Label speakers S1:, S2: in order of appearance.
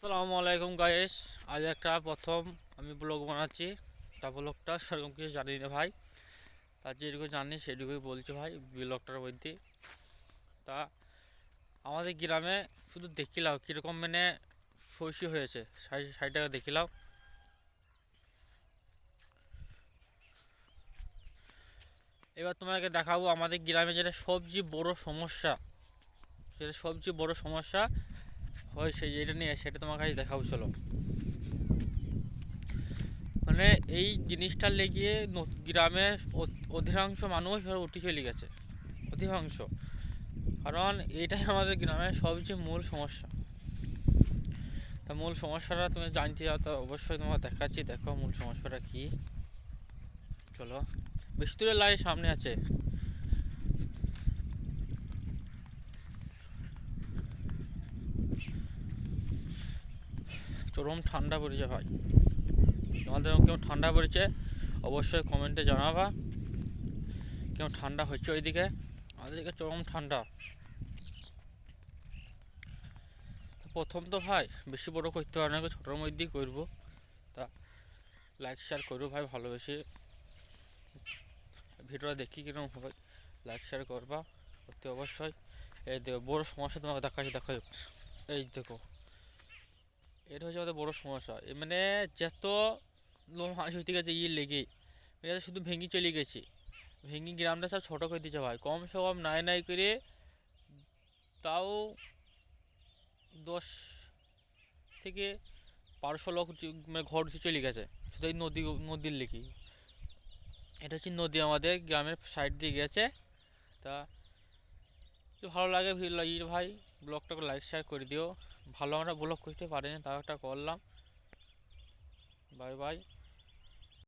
S1: আসসালামু আলাইকুম গাইস। আজ একটা প্রথম আমি ব্লগ বানাচ্ছি। তা ব্লগটা সেরকম কিছু জানি না ভাই, তার যেটুকু জানি সেটুকুই বলছি ভাই ব্লগটার মধ্যে। তা আমাদের গ্রামে শুধু দেখিলাম কীরকম মানে শস্য হয়েছে, সাইডটাকে দেখিলাম। এবার তোমাকে দেখাবো আমাদের গ্রামে যেটা সবচেয়ে বড় সমস্যা, যেটা সবচেয়ে বড় সমস্যা হয়েছে যেটা নিয়ে, সেটা তোমার কাছে দেখাবো। চলো, মানে এই জিনিসটার লেগে গ্রামের অধিকাংশ মানুষ উঠে চলে গেছে, অধিকাংশ। কারণ এটাই আমাদের গ্রামের সবচেয়ে মূল সমস্যা। তা মূল সমস্যাটা তুমি জানতে চাও তো অবশ্যই তোমাকে দেখাচ্ছি। দেখো মূল সমস্যাটা কি। চলো, বেশি দূরে লাগে, সামনে আছে। চরম ঠান্ডা পড়েছে ভাই। তোমাদের কেমন ঠান্ডা পড়েছে অবশ্যই কমেন্টে জানাবা। কেমন ঠান্ডা হচ্ছে ওইদিকে? আমাদের দিকে চরম ঠান্ডা। প্রথম তো ভাই বেশি বড় করতে পারে না, ছোটোর মধ্যেই করবো। তা লাইক শেয়ার করবো ভাই, ভালোবেসে ভিডিওটা দেখি কিরকম হয়। লাইক শেয়ার করবা করতে অবশ্যই। এই দেখো বড়ো সমস্যা তোমাকে দেখাচ্ছি, দেখো। এই দেখো, এটা হচ্ছে আমাদের বড়ো সমস্যা। মানে যত লোক মানুষ হইতে গেছে লেগে, এটা শুধু ভেঙে চলে গেছে। ভেঙে গ্রামটা সব ছোটো করে দিচ্ছে ভাই। কমসে কম নাই নাই করে তাও 10 থেকে 1200 লোক মানে ঘর চলে গেছে শুধু এই নদীর লেগে। এটা হচ্ছে নদী, আমাদের গ্রামের সাইড দিয়ে গেছে। তা ভালো লাগে ভাই, ব্লগটাকে লাইক শেয়ার করে দিও। ভালো আমরা ব্লগ করতে পারিনি, তাও একটা করলাম। Bye bye.